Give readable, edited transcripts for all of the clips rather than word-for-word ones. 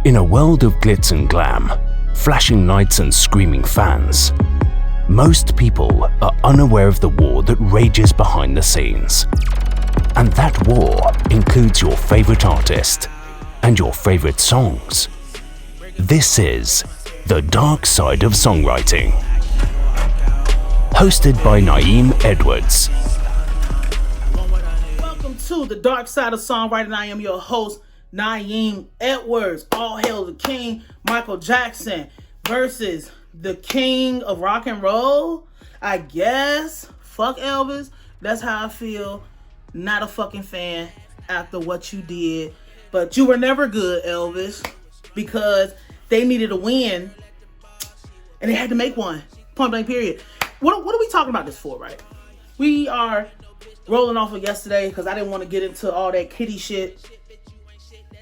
In a world of glitz and glam, flashing lights and screaming fans, most people are unaware of the war that rages behind the scenes. And that war includes your favorite artist and your favorite songs. This is The Dark Side of Songwriting. Hosted by Nayim Edwards. Welcome to The Dark Side of Songwriting. I am your host, Nayim Edwards. All hail the king, Michael Jackson, versus the king of rock and roll. I guess. Fuck Elvis. That's how I feel. Not a fucking fan after what you did. But you were never good, Elvis, because they needed a win and they had to make one. Point blank period. What are we talking about this for, right? We are rolling off of yesterday because I didn't want to get into all that kitty shit,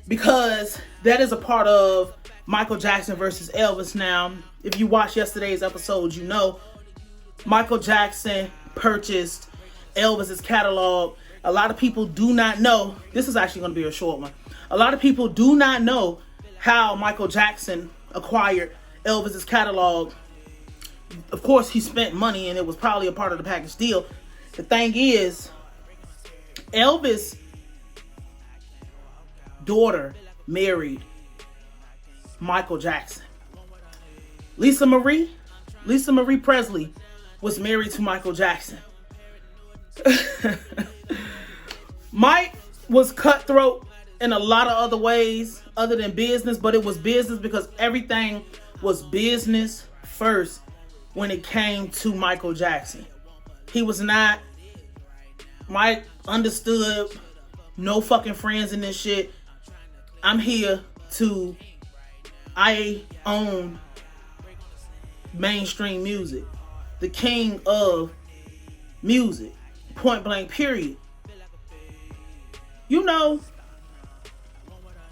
because that is a part of Michael Jackson versus Elvis. Now, if you watched yesterday's episode, you know Michael Jackson purchased Elvis's catalog. A lot of people do not know. This is actually going to be a short one. A lot of people do not know how Michael Jackson acquired Elvis's catalog. Of course, he spent money, and it was probably a part of the package deal. The thing is, Elvis' daughter married Michael Jackson. Lisa Marie Presley was married to Michael Jackson. Mike was cutthroat in a lot of other ways other than business, but it was business because everything was business first when it came to Michael Jackson. He was not. Mike understood, no fucking friends in this shit. I own mainstream music. The king of music. Point blank period. You know,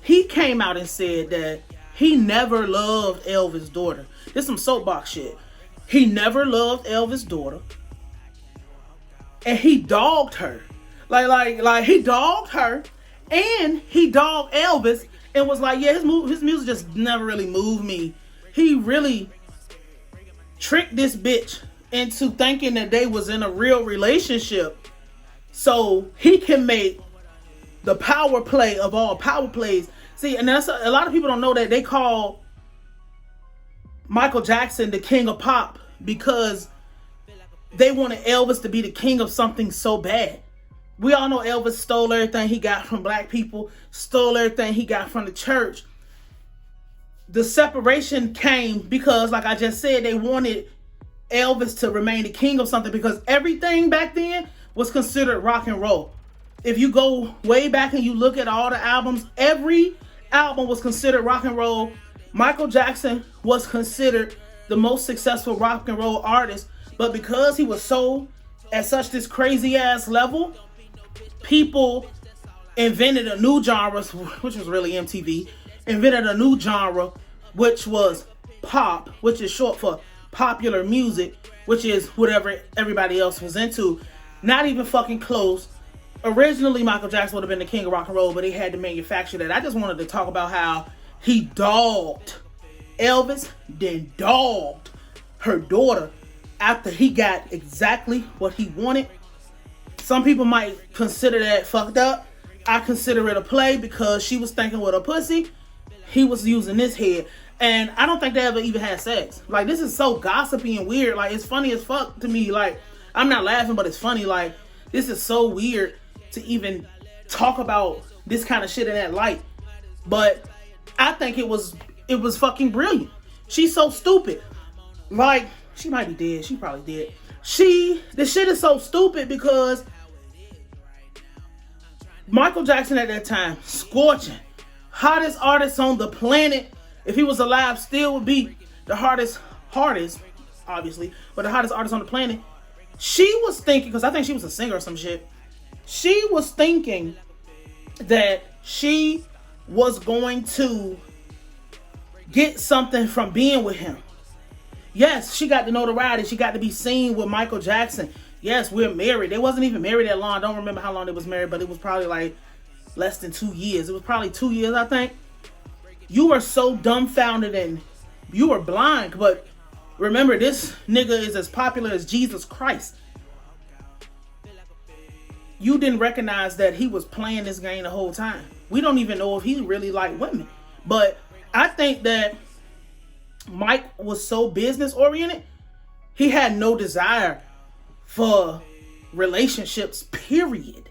he came out and said that he never loved Elvis' daughter. This is some soapbox shit. He never loved Elvis' daughter. And he dogged her. Like he dogged her. And he dogged Elvis and was like, yeah, his music just never really moved me. He really tricked this bitch into thinking that they was in a real relationship so he can make the power play of all power plays. See, and that's a lot of people don't know that they call Michael Jackson the king of pop because they wanted Elvis to be the king of something so bad. We all know Elvis stole everything he got from black people, stole everything he got from the church. The separation came because, like I just said, they wanted Elvis to remain the king of something because everything back then was considered rock and roll. If you go way back and you look at all the albums, every album was considered rock and roll. Michael Jackson was considered the most successful rock and roll artist, but because he was so at such this crazy ass level, people invented a new genre, which was really MTV, invented a new genre, which was pop, which is short for popular music, which is whatever everybody else was into. Not even fucking close. Originally, Michael Jackson would have been the king of rock and roll, but he had to manufacture that. I just wanted to talk about how he dogged Elvis, then dogged her daughter after he got exactly what he wanted. Some people might consider that fucked up. I consider it a play because she was thinking with a pussy. He was using this head. And I don't think they ever even had sex. Like, this is so gossipy and weird. Like, it's funny as fuck to me. Like, I'm not laughing, but it's funny. Like, this is so weird to even talk about this kind of shit in that light. But I think it was fucking brilliant. She's so stupid. Like, she might be dead. She probably dead. The shit is so stupid because Michael Jackson at that time, scorching, hottest artist on the planet. If he was alive, still would be the hardest, obviously, but the hottest artist on the planet. She was thinking, because I think she was a singer or some shit. She was thinking that she was going to get something from being with him. Yes, she got the notoriety. She got to be seen with Michael Jackson. Yes, we're married. They wasn't even married that long. I don't remember how long they was married, but it was probably like less than 2 years. It was probably 2 years, I think. you were so dumbfounded and you were blind. But remember, this nigga is as popular as Jesus Christ. You didn't recognize that he was playing this game the whole time. We don't even know if he really liked women. But I think that Mike was so business oriented, he had no desire for relationships, period.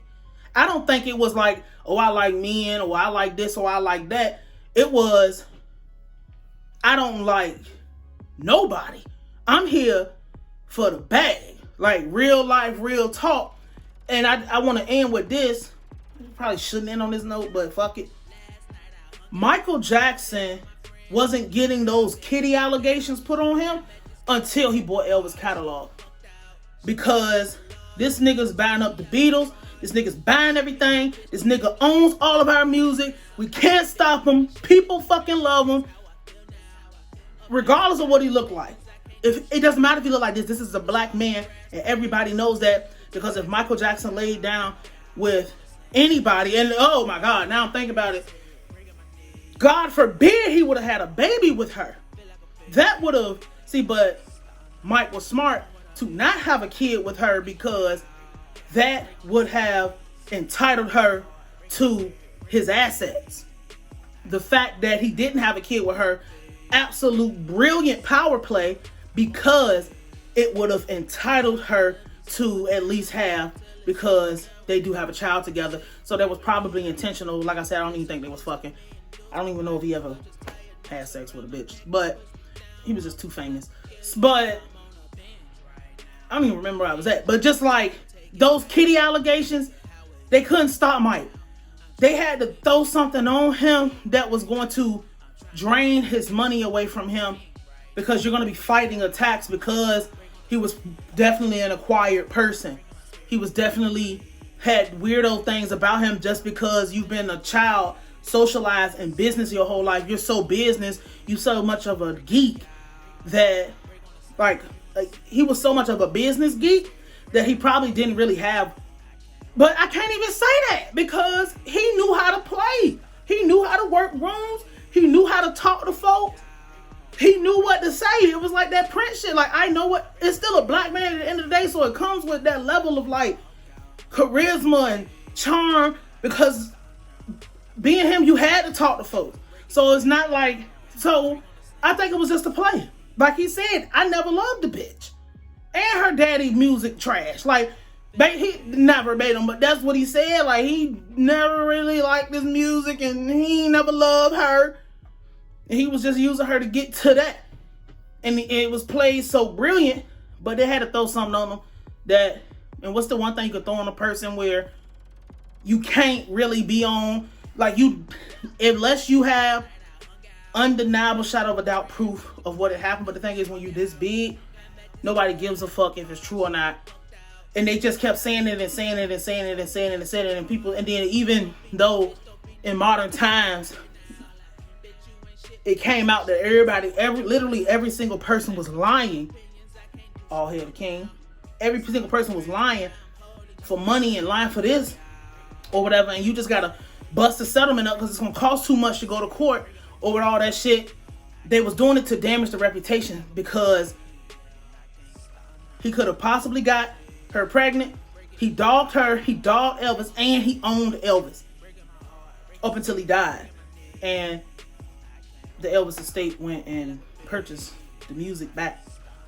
I don't think it was like, oh, I like men, or I like this, or I like that. It was, I don't like nobody. I'm here for the bag. Like real life, real talk. And I want to end with this. Probably shouldn't end on this note, but fuck it. Michael Jackson wasn't getting those kitty allegations put on him until he bought Elvis' catalog. Because this nigga's buying up the Beatles. This nigga's buying everything. This nigga owns all of our music. We can't stop him. People fucking love him. Regardless of what he looked like. If it doesn't matter if he look like this. This is a black man. And everybody knows that. Because if Michael Jackson laid down with anybody. And oh my God. Now I'm thinking about it. God forbid he would have had a baby with her. That would have. See, but Mike was smart to not have a kid with her because that would have entitled her to his assets. The fact that he didn't have a kid with her, absolute brilliant power play, because it would have entitled her to at least have, because they do have a child together. So that was probably intentional. Like I said, I don't even think they was fucking. I don't even know if he ever had sex with a bitch, but he was just too famous. But I don't even remember where I was at. But just like those kitty allegations, they couldn't stop Mike. They had to throw something on him that was going to drain his money away from him, because you're going to be fighting attacks, because he was definitely an acquired person. He was definitely had weirdo things about him just because you've been a child socialized in business your whole life. You're so business, you so much of a geek that like he was so much of a business geek that he probably didn't really have. But I can't even say that, because he knew how to play. He knew how to work rooms. He knew how to talk to folks. He knew what to say. It was like that Prince shit. Like, I know what, it's still a black man at the end of the day, so it comes with that level of like charisma and charm, because being him, you had to talk to folks. So it's not like, so I think it was just a play. Like he said, I never loved the bitch. And her daddy music trash. Like, he never made him, but that's what he said. Like, he never really liked this music and he never loved her. And he was just using her to get to that. And it was played so brilliant, but they had to throw something on him that, and what's the one thing you could throw on a person where you can't really be on, like you, unless you have undeniable shadow of a doubt proof of what had happened. But the thing is, when you this big, nobody gives a fuck if it's true or not. And they just kept saying it and saying it and saying it and saying it and saying it, and people, and then even though in modern times it came out that literally every single person was lying. All hail the king. Every single person was lying for money and lying for this or whatever, and you just gotta bust the settlement up because it's gonna cost too much to go to court over all that shit. They was doing it to damage the reputation, because he could have possibly got her pregnant. He dogged her, he dogged Elvis, and he owned Elvis up until he died. And the Elvis estate went and purchased the music back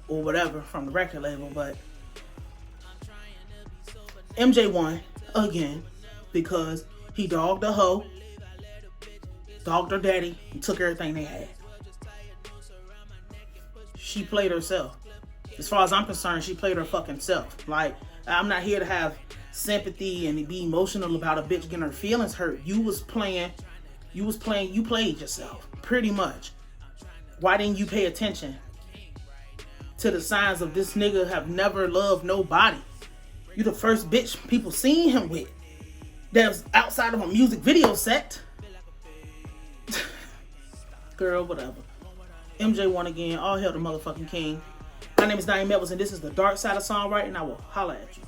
or whatever from the record label. But MJ won again because he dogged a hoe, dogged her daddy, and took everything they had. She played herself. As far as I'm concerned, she played her fucking self. Like, I'm not here to have sympathy and be emotional about a bitch getting her feelings hurt. You played yourself, pretty much. Why didn't you pay attention to the signs of this nigga have never loved nobody? You the first bitch people seen him with that was outside of a music video set. Girl, whatever. MJ won again. All hail the motherfucking king. My name is Nayim, and this is the Dark Side of Songwriting. I will holla at you.